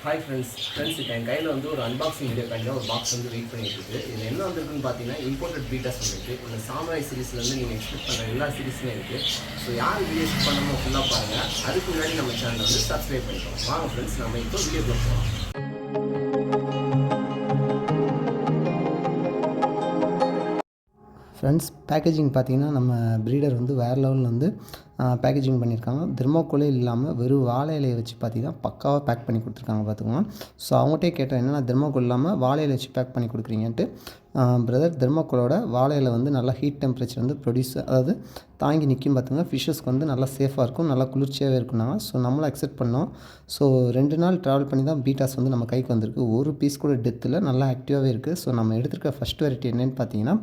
Hi friends இப்போ என் கையில் வந்து ஒரு அன்பாக்சிங் வீடியோக்காண்டியாக ஒரு பாக்ஸ் வந்து வெயிட் பண்ணிட்டு இருக்கு. இதில் என்ன வந்திருக்குன்னு பார்த்தீங்கன்னா இம்போர்ட்டட் பீட்டாஸ் வந்துருக்கு. இந்த சாம்ராய் சீரிஸ்லேருந்து நீங்கள் எக்ஸ்பெக்ட் பண்ணுற எல்லா சீரிஸுமே இருக்குது. ஸோ யார் வீடியோஸ் பண்ணமோ ஃபுல்லாக பாருங்கள். அதுக்கு முன்னாடி நம்ம சேனலை வந்து சப்ஸ்கிரைப் பண்ணிட்டோம். வாங்க ஃப்ரெண்ட்ஸ், நம்ம இப்போ வீடியோக்குள்ள போகலாம். ஃப்ரெண்ட்ஸ், பேக்கேஜிங் பார்த்திங்கன்னா நம்ம ப்ரீடர் வந்து வேறு லெவலில் வந்து பேக்கேஜிங் பண்ணியிருக்காங்க. தெர்மாக்கோலே இல்லாமல் வெறும் வாழை இலையை வச்சு பார்த்திங்கன்னா பக்காவாக பேக் பண்ணி கொடுத்துருக்காங்க பார்த்துக்கோங்க. ஸோ அவங்ககிட்டே கேட்டேன், என்னென்னா தெர்மாக்கோல் இல்லாமல் வாழை இலை வச்சு பேக் பண்ணி கொடுக்குறீங்கன்ட்டு. பிரதர், தெர்மாக்கோலோட வாழை இலை வந்து நல்லா ஹீட் டெம்பரேச்சர் வந்து அதாவது தாங்கி நிற்கும் பார்த்துங்க. ஃபிஷ்ஷஸ்க்கு வந்து நல்லா சேஃபாக இருக்கும், நல்லா குளிர்ச்சியாகவே இருக்குன்னாங்க. ஸோ நம்மளும் அக்செப்ட் பண்ணோம். ஸோ 2 நாள் ட்ராவல் பண்ணி தான் பீட்டாஸ் வந்து நம்ம கைக்கு வந்திருக்கு. ஒரு பீஸ் கூட டெத்தில் நல்லா ஆக்டிவாகவே இருக்குது. ஸோ நம்ம எடுத்துருக்க ஃபஸ்ட் வெரைட்டி என்னென்னு பார்த்தீங்கன்னா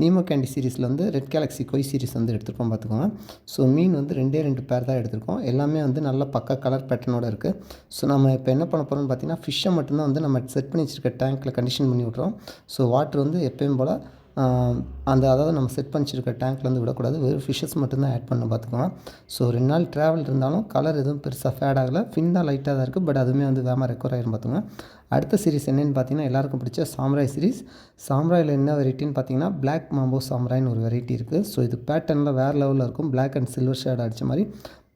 நீமோ கேண்டி சீரிஸில் வந்து ரெட் கேலக்ஸி கொய் சீரிஸ் வந்து எடுத்துருக்கோம் பார்த்துக்கோங்க. ஸோ மீன் வந்து 2 பேர் தான் எடுத்திருக்கோம். எல்லாமே வந்து நல்ல பக்கா கலர் பேட்டர்னோடு இருக்குது. ஸோ நம்ம இப்போ என்ன பண்ண போகிறோம்னு பார்த்தீங்கன்னா ஃபிஷ்ஷை மட்டும்தான் வந்து நம்ம செட் பண்ணி வச்சுருக்க டேங்க்கில் கண்டிஷன் பண்ணி விட்றோம். ஸோ வாட்டர் வந்து எப்பயும் போல் அதாவது நம்ம செட் பண்ணிச்சிருக்க டேங்க்கில் வந்து விடக்கூடாது. வெறும் ஃபிஷ்ஷஸ் மட்டும்தான் ஆட் பண்ண பார்த்துக்கோங்க. ஸோ 2 நாள் ட்ராவல் இருந்தாலும் கலர் எதுவும் பெருசாக ஃபேட் ஆகலை. ஃபின் தான் லைட்டாக தான் இருக்குது. பட் அதுவுமே வந்து வேமா ரெக்கவர் ஆகிரும் பார்த்துங்க. அடுத்த சீரிஸ் என்னென்னு பார்த்தீங்கன்னா எல்லாருக்கும் பிடிச்ச சாம்ராய் சீரிஸ். சாம்ராயில் என்ன வெரைட்டின்னு பார்த்தீங்கன்னா பிளாக் மாம்போ சாம்ராய்னு ஒரு வெரைட்டி இருக்குது. ஸோ இது பேட்டர்னில் வேறு லெவலில் இருக்கும். பிளாக் அண்ட் சில்வர் ஷேட் அடித்த மாதிரி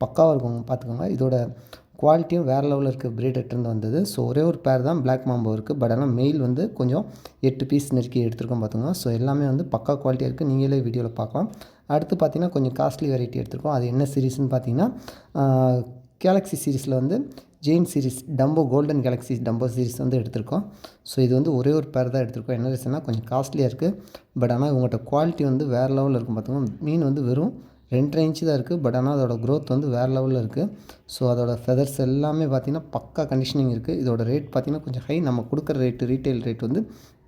பக்காவாக இருக்கும் பார்த்துக்கோங்க. இதோட குவாலிட்டியும் வேறு லெவலில் இருக்குது. பிரீடர்லேருந்து வந்தது. ஸோ ஒரே ஒரு பேர் தான் பிளாக் மாம்போ இருக்குது. பட் ஆனால் மெயில் வந்து கொஞ்சம் 8 பீஸ் நெருக்கி எடுத்துருக்கோம் பார்த்துக்கோங்க. ஸோ எல்லாமே வந்து பக்கா குவாலிட்டியாக இருக்குது. நீங்களே வீடியோவில் பார்க்கலாம். அடுத்து பார்த்திங்கன்னா கொஞ்சம் காஸ்ட்லி வெரைட்டி எடுத்துருக்கோம். அது என்ன சீரிஸ்னு பார்த்தீங்கன்னா கேலக்ஸி சீரிஸில் வந்து Jain series Dumbo golden Galaxy Dumbo series வந்து எடுத்திருக்கோம். ஸோ இது வந்து ஒரே ஒரு பேர் தான் எடுத்திருக்கோம். என்ன ரீசன்னா கொஞ்சம் காஸ்ட்லியாக இருக்குது. பட் ஆனால் இவங்கள்ட்ட குவாலிட்டி வந்து வேறு லெவலில் இருக்கும் பார்த்துக்கோங்க. மீன் வந்து வெறும் 2.5 இன்ச்சு தான் இருக்குது. பட் ஆனால் அதோட க்ரோத் வந்து வேறு லெவலில் இருக்குது. ஸோ அதோட ஃபெதர்ஸ் எல்லாமே பார்த்திங்கன்னா பக்கா கண்டிஷனிங் இருக்குது. இதோட ரேட் பார்த்திங்கன்னா கொஞ்சம் ஹை. நம்ம கொடுக்குற ரேட்டு ரீட்டைல் ரேட் வந்து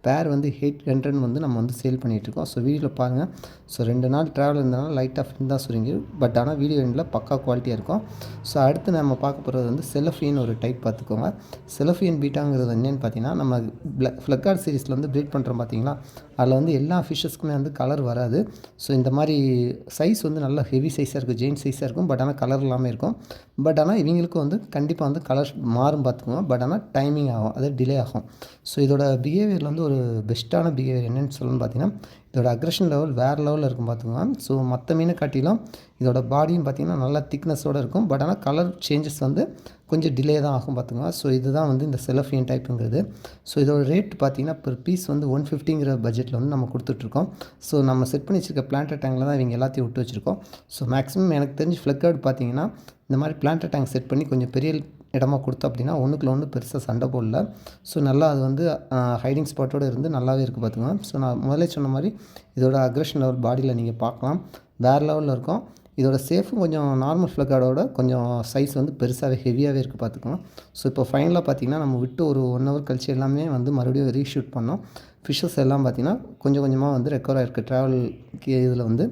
பேர் வந்து 800 வந்து நம்ம வந்து சேல் பண்ணிகிட்ருக்கோம். ஸோ வீடியோவில் பாருங்கள். ஸோ 2 நாள் ட்ராவல் இருந்தனால லைட்டாக ஃபின் தான் சுருங்கி. பட் ஆனால் வீடியோ எண்டில் பக்கா குவாலிட்டியாக இருக்கும். ஸோ அடுத்து நம்ம பார்க்க போகிறது வந்து செலஃபியன் ஒரு டைப் பார்த்துக்கோங்க. செலஃபியன் பீட்டாங்கிறது என்னென்னு பார்த்தீங்கன்னா நம்ம ஃப்ளக்கார்ட் சீரிஸில் வந்து ப்ரீட் பண்ணுறோம் பார்த்தீங்களா, அதில் வந்து எல்லா ஃபிஷ்ஷஸ்க்குமே வந்து கலர் வராது. ஸோ இந்த மாதிரி சைஸ் வந்து நல்லா ஹெவி சைஸாக இருக்கும், ஜெயின் சைஸாக இருக்கும். பட் ஆனால் கலர் இல்லாமல் இருக்கும். பட் ஆனால் இவங்களுக்கும் வந்து கண்டிப்பாக வந்து கலர் மாறும் பார்த்துக்கோங்க. பட் ஆனால் டைமிங் ஆகும், அது டிலே ஆகும். ஸோ இதோட பிஹேவியரில் வந்து ஒரு பெஸ்ட்டான பிஹேவியர் என்னென்னு சொல்லணும்னு பார்த்தீங்கன்னா இதோட அக்ரெஷன் லெவல் வேறு லெவலில் இருக்கும் பார்த்துக்கோங்க. ஸோ மற்ற மீனை காட்டிலும் இதோட பாடியும் பார்த்திங்கன்னா நல்லா திக்னஸோடு இருக்கும். பட் ஆனால் கலர் சேஞ்சஸ் வந்து கொஞ்சம் டிலே தான் ஆகும் பார்த்துக்கோங்க. ஸோ இதுதான் வந்து இந்த செலஃபியன் டைப்புங்கிறது. ஸோ இதோட ரேட் பார்த்திங்கன்னா பெர் பீஸ் வந்து 150ங்கிற பட்ஜெட்டில் வந்து நம்ம கொடுத்துட்ருக்கோம். ஸோ நம்ம செட் பண்ணி வச்சுருக்க பிளான்டர் டேங்கில் தான் இவங்க எல்லாத்தையும் விட்டு வச்சுருக்கோம். ஸோ மேக்ஸிமம் எனக்கு தெரிஞ்சு ஃப்ளக்கார்டு பார்த்திங்கன்னா இந்த மாதிரி பிளான்டர் டேங்க் செட் பண்ணி கொஞ்சம் பெரிய இடமா கொடுத்தோம் அப்படின்னா ஒன்றுக்குள்ள ஒன்று பெருசாக சண்டை போடல. ஸோ நல்லா அது வந்து ஹைடிங் ஸ்பாட்டோடு இருந்து நல்லாவே இருக்குது பார்த்துக்கோங்க. ஸோ நான் முதல்ல சொன்ன மாதிரி இதோட அக்ரெஷன் லெவல் பாடியில் நீங்கள் பார்க்கலாம், வேறு லெவலில் இருக்கும். இதோட சேஃபும் கொஞ்சம் நார்மல் ஃப்ளக்கார்டோட கொஞ்சம் சைஸ் வந்து பெருசாகவே ஹெவியாகவே இருக்குது பார்த்துக்கோங்க. ஸோ இப்போ ஃபைனலாக பார்த்திங்கன்னா நம்ம விட்டு ஒரு 1 ஹவர் கழிச்சு எல்லாமே வந்து மறுபடியும் ரீஷூட் பண்ணோம். ஃபிஷ்ஷஸ் எல்லாம் பார்த்திங்கன்னா கொஞ்சம் கொஞ்சமாக வந்து ரெக்கவர் ஆகிருக்கு. இதில் வந்து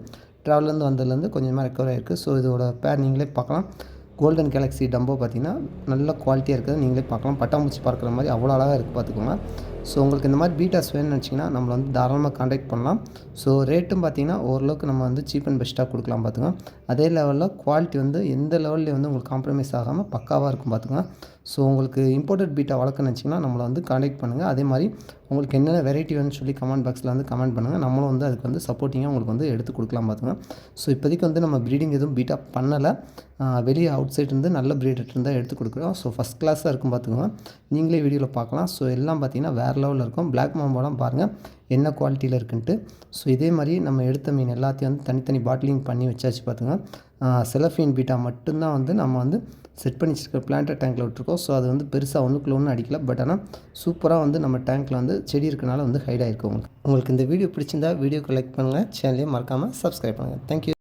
ட்ராவல்லேருந்து வந்ததுலேருந்து கொஞ்சமாக ரெக்கவர் ஆகிருக்கு. ஸோ இதோட பேர் நீங்களே பார்க்கலாம். கோல்டன் கேலக்ஸி டம்போ பார்த்திங்கன்னா நல்ல குவாலிட்டியாக இருக்குது. நீங்களே பார்க்கலாம். பட்டாம்பூச்சி பார்க்குற மாதிரி அவ்வளோ அழகாக இருக்குது பார்த்துக்கோங்க. ஸோ உங்களுக்கு இந்த மாதிரி பீட்டாஸ் வேணும்னு நினச்சிங்கன்னா நம்மளை வந்து தாராளமாக காண்டாக்ட் பண்ணலாம். ஸோ ரேட்டும் பார்த்திங்கன்னா ஓரளவுக்கு நம்ம வந்து சீப் அண்ட் பெஸ்ட்டாக கொடுக்கலாம் பார்த்துக்கோங்க. அதே லெவலில் குவாலிட்டி வந்து எந்த லெவல்லையும் வந்து உங்களுக்கு காம்ப்ரமைஸ் ஆகாமல் பக்காவாக இருக்கும் பார்த்துக்கோங்க. ஸோ உங்களுக்கு இம்போர்ட்டட் பீட்டா வளர்க்கணும்னு நினச்சிங்கன்னா நம்மளை வந்து காண்டாக்ட் பண்ணுங்கள். அதே மாதிரி உங்களுக்கு என்னென்ன வெரைட்டி வேணும்னு சொல்லி கமெண்ட் பாக்ஸில் வந்து கமெண்ட் பண்ணுங்கள். நம்மளும் வந்து அதுக்கு வந்து சப்போர்ட்டிங்காக உங்களுக்கு வந்து எடுத்து கொடுக்கலாம் பார்த்துங்க. ஸோ இப்போதைக்கு வந்து நம்ம ப்ரீடிங் எதுவும் பீட்டா பண்ணலை. வெளியே அவுட் சைட் இருந்து நல்ல ப்ரீடர் இருந்தால் எடுத்து கொடுக்குறோம். ஸோ ஃபஸ்ட் கிளாஸாக இருக்கும் பார்த்துக்கோங்க. நீங்களே வீடியோவில் பார்க்கலாம். ஸோ எல்லாம் பார்த்திங்கன்னா வேறு லெவலில் இருக்கும். பிளாக் மாம்போலாம் பாருங்கள் என்ன குவாலிட்டியில் இருக்குன்ட்டு. ஸோ இதே மாதிரி நம்ம எடுத்த மீன் எல்லாத்தையும் வந்து தனித்தனி பாட்டிலிங் பண்ணி வச்சாச்சு பார்த்துங்க. செலஃபியன் பீட்டா மட்டும்தான் வந்து நம்ம வந்து செட் பண்ணி வச்சுருக்க பிளான்டர் டேங்க்கில் விட்டுருக்கோம். ஸோ அது வந்து பெருசாக ஒன்றுக்குள்ள ஒன்றும் அடிக்கல. பட் ஆனால் சூப்பராக வந்து நம்ம டேங்க்கில் வந்து செடி இருக்கனால வந்து ஹைட் ஆகிருக்கு. உங்களுக்கு இந்த வீடியோ பிடிச்சிருந்தா வீடியோக்கு லைக் பண்ணுங்கள். சேனலையும் மறக்காமல் சப்ஸ்கிரைப் பண்ணுங்கள். தேங்க்யூ.